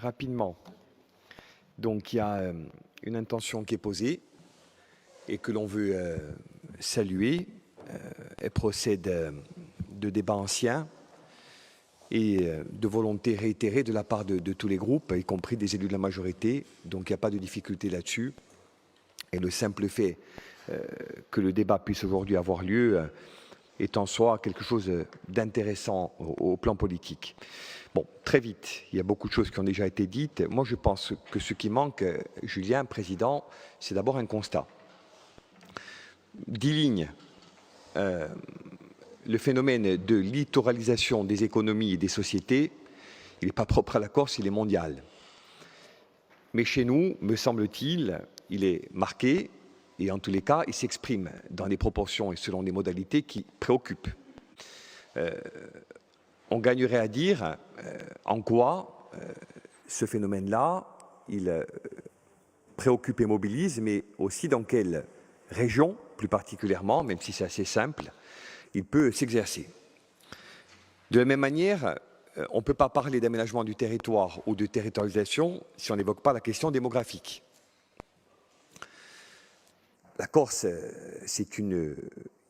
rapidement. Donc il y a une intention qui est posée et que l'on veut saluer. Elle procède de débats anciens et de volonté réitérée de la part de tous les groupes, y compris des élus de la majorité. Donc il n'y a pas de difficulté là-dessus. Et le simple fait que le débat puisse aujourd'hui avoir lieu est en soi quelque chose d'intéressant au plan politique. Bon, très vite, il y a beaucoup de choses qui ont déjà été dites. Moi, je pense que ce qui manque, Julien, Président, c'est d'abord un constat. 10 lignes. Le phénomène de littoralisation des économies et des sociétés, il n'est pas propre à la Corse, il est mondial. Mais chez nous, me semble-t-il, il est marqué, et en tous les cas, il s'exprime dans des proportions et selon des modalités qui préoccupent. On gagnerait à dire en quoi ce phénomène-là, il préoccupe et mobilise, mais aussi dans quelle région, plus particulièrement, même si c'est assez simple, il peut s'exercer. De la même manière, on ne peut pas parler d'aménagement du territoire ou de territorialisation si on n'évoque pas la question démographique. La Corse, c'est une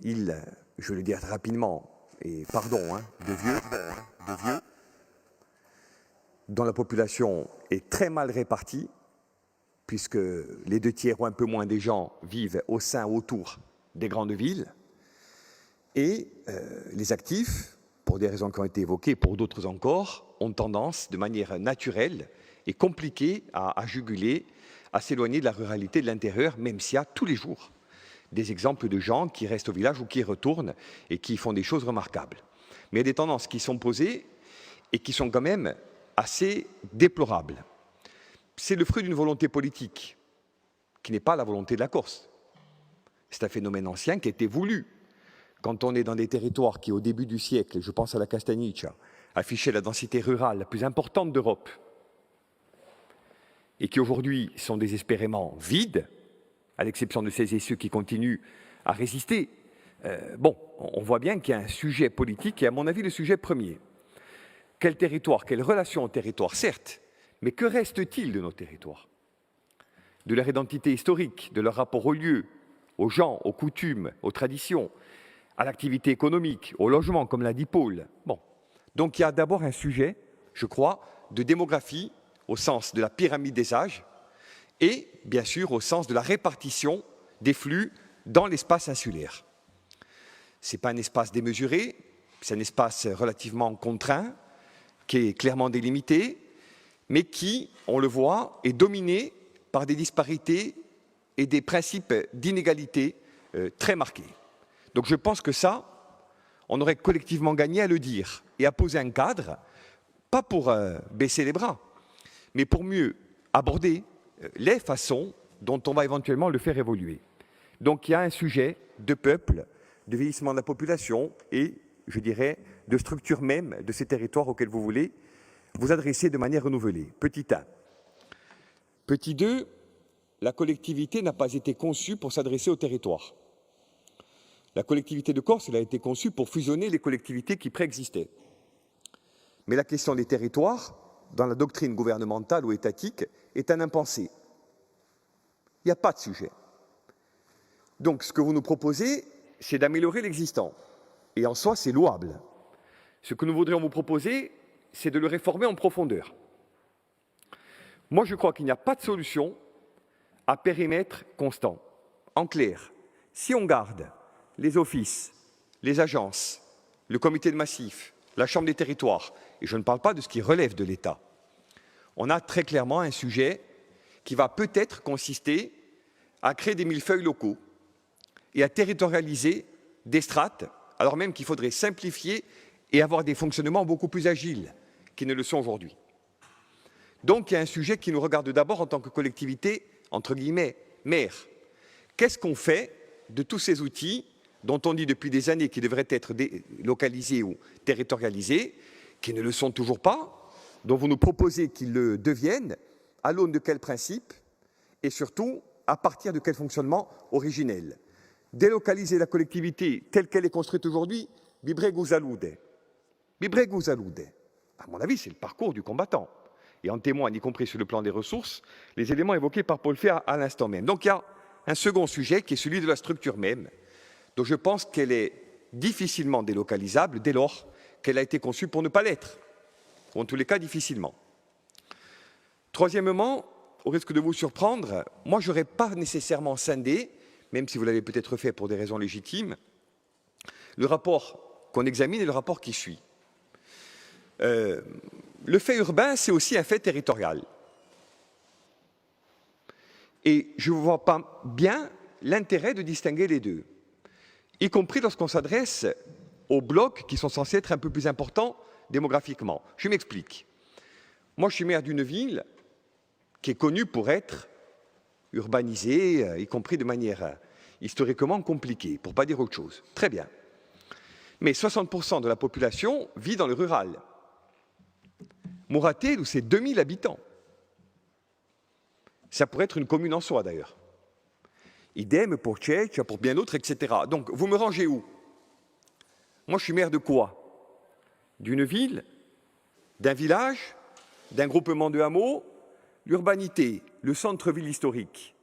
île, je vais le dire rapidement, et pardon, de vieux, dont la population est très mal répartie, puisque les 2 tiers ou un peu moins des gens vivent au sein, autour des grandes villes, et les actifs, pour des raisons qui ont été évoquées, pour d'autres encore, ont tendance, de manière naturelle et compliquée, à juguler, à s'éloigner de la ruralité de l'intérieur, même s'il y a tous les jours des exemples de gens qui restent au village ou qui y retournent et qui font des choses remarquables. Mais il y a des tendances qui sont posées et qui sont quand même assez déplorables. C'est le fruit d'une volonté politique qui n'est pas la volonté de la Corse. C'est un phénomène ancien qui a été voulu. Quand on est dans des territoires qui, au début du siècle, je pense à la Castagniccia, affichaient la densité rurale la plus importante d'Europe, et qui aujourd'hui sont désespérément vides, à l'exception de celles et ceux qui continuent à résister, on voit bien qu'il y a un sujet politique, et à mon avis le sujet premier. Quel territoire, quelle relation au territoire, certes, mais que reste-t-il de nos territoires? De leur identité historique, de leur rapport aux lieux, aux gens, aux coutumes, aux traditions, à l'activité économique, au logement, comme l'a dit Paul. Donc il y a d'abord un sujet, je crois, de démographie, au sens de la pyramide des âges, et bien sûr au sens de la répartition des flux dans l'espace insulaire. Ce n'est pas un espace démesuré, c'est un espace relativement contraint, qui est clairement délimité, mais qui, on le voit, est dominé par des disparités et des principes d'inégalité très marqués. Donc je pense que ça, on aurait collectivement gagné à le dire et à poser un cadre, pas pour baisser les bras, mais pour mieux aborder les façons dont on va éventuellement le faire évoluer. Donc il y a un sujet de peuple, de vieillissement de la population et, je dirais, de structure même de ces territoires auxquels vous voulez vous adresser de manière renouvelée. Petit 1. Petit 2, la collectivité n'a pas été conçue pour s'adresser au territoire. La collectivité de Corse, elle a été conçue pour fusionner les collectivités qui préexistaient. Mais la question des territoires, dans la doctrine gouvernementale ou étatique, est un impensé. Il n'y a pas de sujet. Donc, ce que vous nous proposez, c'est d'améliorer l'existant. Et en soi, c'est louable. Ce que nous voudrions vous proposer, c'est de le réformer en profondeur. Moi, je crois qu'il n'y a pas de solution à périmètre constant. En clair, si on garde les offices, les agences, le comité de massif, la Chambre des territoires, et je ne parle pas de ce qui relève de l'État, on a très clairement un sujet qui va peut-être consister à créer des millefeuilles locaux et à territorialiser des strates, alors même qu'il faudrait simplifier et avoir des fonctionnements beaucoup plus agiles qu'ils ne le sont aujourd'hui. Donc il y a un sujet qui nous regarde d'abord en tant que collectivité, entre guillemets, mère. Qu'est-ce qu'on fait de tous ces outils dont on dit depuis des années qu'ils devraient être localisés ou territorialisés, qui ne le sont toujours pas, dont vous nous proposez qu'ils le deviennent, à l'aune de quels principes et surtout à partir de quel fonctionnement originel. Délocaliser la collectivité telle qu'elle est construite aujourd'hui, bibregu salude. Bibregu salude. À mon avis, c'est le parcours du combattant. Et en témoignent, y compris sur le plan des ressources, les éléments évoqués par Paul Fay à l'instant même. Donc il y a un second sujet qui est celui de la structure même, dont je pense qu'elle est difficilement délocalisable dès lors qu'elle a été conçue pour ne pas l'être, ou en tous les cas difficilement. Troisièmement, au risque de vous surprendre, moi je n'aurais pas nécessairement scindé, même si vous l'avez peut-être fait pour des raisons légitimes, le rapport qu'on examine et le rapport qui suit. Le fait urbain, c'est aussi un fait territorial. Et je ne vois pas bien l'intérêt de distinguer les deux, y compris lorsqu'on s'adresse aux blocs qui sont censés être un peu plus importants démographiquement. Je m'explique. Moi, je suis maire d'une ville qui est connue pour être urbanisée, y compris de manière historiquement compliquée, pour ne pas dire autre chose. Très bien. Mais 60% de la population vit dans le rural. Mouratel, où c'est 2000 habitants. Ça pourrait être une commune en soi, d'ailleurs. Idem pour Tchétch, pour bien d'autres, etc. Donc, vous me rangez où? Moi, je suis maire de quoi? D'une ville, d'un village, d'un groupement de hameaux. L'urbanité, le centre-ville historique,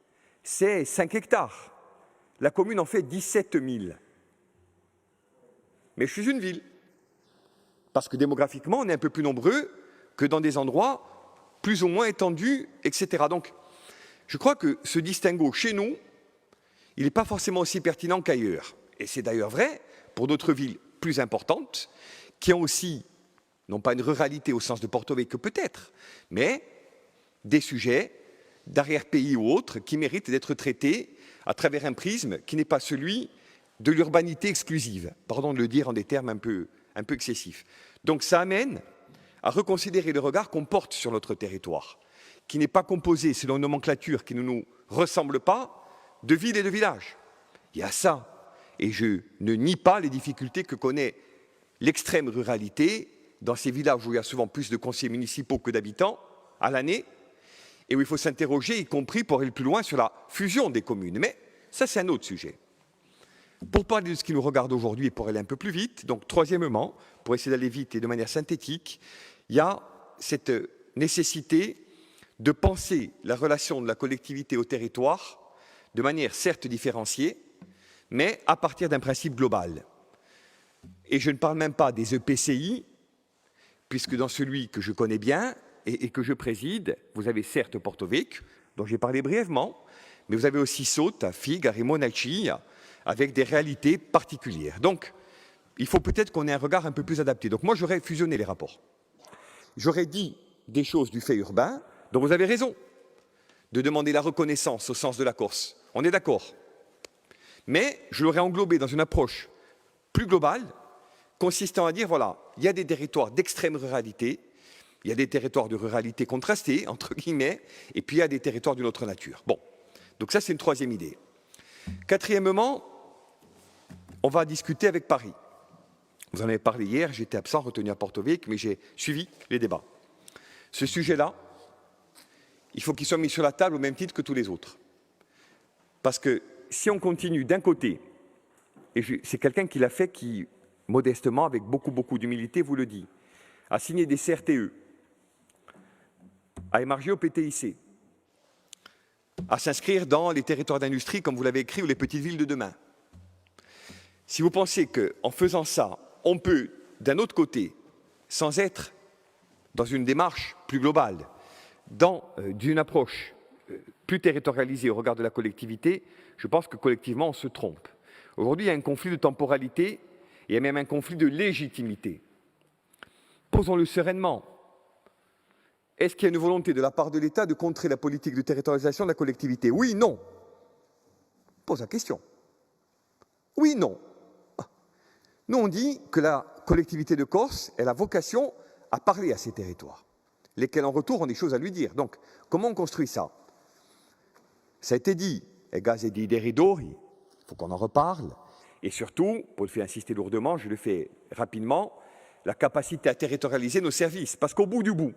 c'est 5 hectares. La commune en fait 17 000. Mais je suis une ville. Parce que démographiquement, on est un peu plus nombreux que dans des endroits plus ou moins étendus, etc. Donc, je crois que ce distinguo chez nous, il n'est pas forcément aussi pertinent qu'ailleurs. Et c'est d'ailleurs vrai pour d'autres villes plus importantes, qui ont aussi, non pas une ruralité au sens de Porto Vecchio peut-être, mais des sujets d'arrière-pays ou autres qui méritent d'être traités à travers un prisme qui n'est pas celui de l'urbanité exclusive. Pardon de le dire en des termes un peu excessifs. Donc ça amène à reconsidérer le regard qu'on porte sur notre territoire, qui n'est pas composé, selon une nomenclature qui ne nous ressemble pas, de villes et de villages. Il y a ça. Et je ne nie pas les difficultés que connaît l'extrême ruralité dans ces villages où il y a souvent plus de conseillers municipaux que d'habitants à l'année, et où il faut s'interroger, y compris pour aller plus loin, sur la fusion des communes. Mais ça, c'est un autre sujet. Pour parler de ce qui nous regarde aujourd'hui et pour aller un peu plus vite, donc troisièmement, pour essayer d'aller vite et de manière synthétique, il y a cette nécessité de penser la relation de la collectivité au territoire de manière certes différenciée, mais à partir d'un principe global. Et je ne parle même pas des EPCI, puisque dans celui que je connais bien et que je préside, vous avez certes Porto Vecchio, dont j'ai parlé brièvement, mais vous avez aussi Sota, Figa, Rimonacci, avec des réalités particulières. Donc, il faut peut-être qu'on ait un regard un peu plus adapté. Donc moi, j'aurais fusionné les rapports. J'aurais dit des choses du fait urbain, dont vous avez raison, de demander la reconnaissance au sens de la Corse. On est d'accord. Mais je l'aurais englobé dans une approche plus globale, consistant à dire, voilà, il y a des territoires d'extrême ruralité, il y a des territoires de ruralité contrastée, entre guillemets, et puis il y a des territoires d'une autre nature. Bon, donc ça c'est une troisième idée. Quatrièmement, on va discuter avec Paris. Vous en avez parlé hier, j'étais absent, retenu à Porto Vecchio, mais j'ai suivi les débats. Ce sujet-là, il faut qu'il soit mis sur la table au même titre que tous les autres. Parce que si on continue d'un côté, et c'est quelqu'un qui l'a fait, qui, modestement, avec beaucoup d'humilité, vous le dit, a signé des CRTE, à émarger au PTIC, à s'inscrire dans les territoires d'industrie, comme vous l'avez écrit, ou les petites villes de demain. Si vous pensez qu'en faisant ça, on peut, d'un autre côté, sans être dans une démarche plus globale, dans une approche plus territorialisée au regard de la collectivité, je pense que collectivement, on se trompe. Aujourd'hui, il y a un conflit de temporalité, et il y a même un conflit de légitimité. Posons-le sereinement. Est-ce qu'il y a une volonté de la part de l'État de contrer la politique de territorialisation de la collectivité? Oui, non. Pose la question. Oui, non. Nous, on dit que la collectivité de Corse, elle a vocation à parler à ces territoires, lesquels en retour ont des choses à lui dire. Donc, comment on construit ça? Ça a été dit, Egas et di Deridori, il faut qu'on en reparle. Et surtout, pour le faire insister lourdement, je le fais rapidement, la capacité à territorialiser nos services. Parce qu'au bout du bout,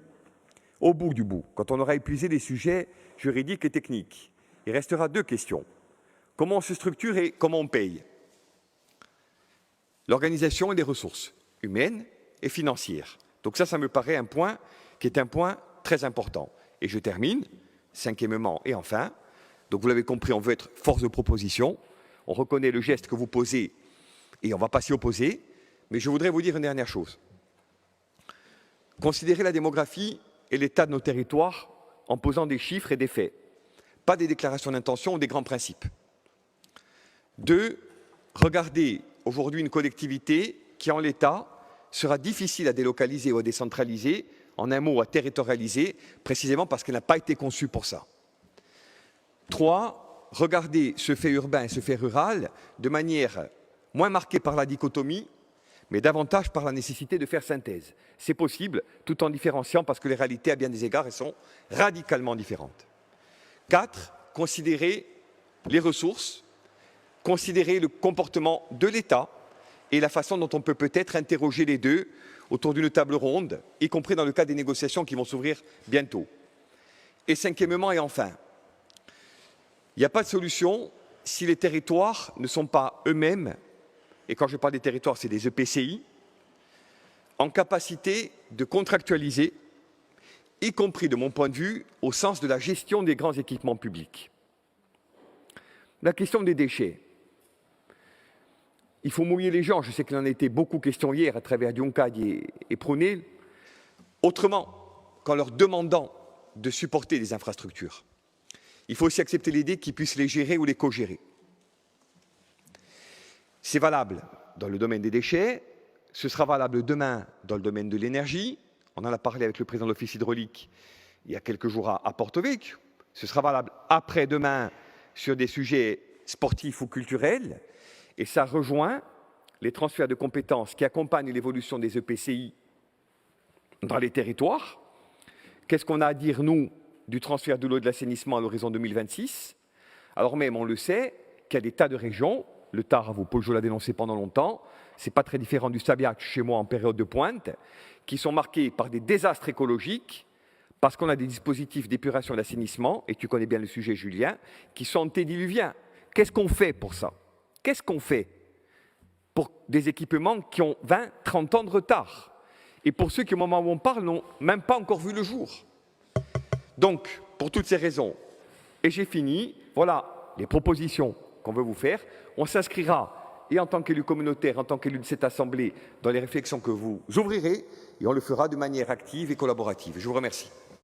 quand on aura épuisé les sujets juridiques et techniques, il restera deux questions. Comment on se structure et comment on paye? L'organisation et les ressources humaines et financières. Donc ça me paraît un point qui est un point très très important. Et je termine, cinquièmement et enfin, donc vous l'avez compris, on veut être force de proposition, on reconnaît le geste que vous posez et on ne va pas s'y opposer, mais je voudrais vous dire une dernière chose. Considérez la démographie et l'état de nos territoires en posant des chiffres et des faits, pas des déclarations d'intention ou des grands principes. 2, regardez aujourd'hui une collectivité qui, en l'état, sera difficile à délocaliser ou à décentraliser, en un mot, à territorialiser, précisément parce qu'elle n'a pas été conçue pour ça. 3, regardez ce fait urbain et ce fait rural de manière moins marquée par la dichotomie, mais davantage par la nécessité de faire synthèse. C'est possible, tout en différenciant, parce que les réalités, à bien des égards, elles sont radicalement différentes. 4, considérer les ressources, considérer le comportement de l'État et la façon dont on peut peut-être interroger les deux autour d'une table ronde, y compris dans le cadre des négociations qui vont s'ouvrir bientôt. Et cinquièmement et enfin, il n'y a pas de solution si les territoires ne sont pas eux-mêmes, et quand je parle des territoires, c'est des EPCI, en capacité de contractualiser, y compris de mon point de vue, au sens de la gestion des grands équipements publics. La question des déchets. Il faut mouiller les gens. Je sais qu'il en a été beaucoup question hier à travers Dionkad et Prunel. Autrement, qu'en leur demandant de supporter des infrastructures, il faut aussi accepter l'idée qu'ils puissent les gérer ou les co-gérer. C'est valable dans le domaine des déchets, ce sera valable demain dans le domaine de l'énergie. On en a parlé avec le président de l'Office hydraulique il y a quelques jours à Porto-Vecchio. Ce sera valable après-demain sur des sujets sportifs ou culturels. Et ça rejoint les transferts de compétences qui accompagnent l'évolution des EPCI dans les territoires. Qu'est-ce qu'on a à dire, nous, du transfert de l'eau et de l'assainissement à l'horizon 2026 ? Alors même, on le sait, qu'il y a des tas de régions, le Tarn, Pôle l'a dénoncé pendant longtemps, c'est pas très différent du Sabiac chez moi en période de pointe, qui sont marqués par des désastres écologiques, parce qu'on a des dispositifs d'épuration et d'assainissement, et tu connais bien le sujet, Julien, qui sont antédiluviens. Qu'est-ce qu'on fait pour ça ? Qu'est-ce qu'on fait pour des équipements qui ont 20, 30 ans de retard? Et pour ceux qui, au moment où on parle, n'ont même pas encore vu le jour. Donc, pour toutes ces raisons, et j'ai fini, voilà les propositions qu'on veut vous faire. On s'inscrira, et en tant qu'élu communautaire, en tant qu'élu de cette Assemblée, dans les réflexions que vous ouvrirez, et on le fera de manière active et collaborative. Je vous remercie.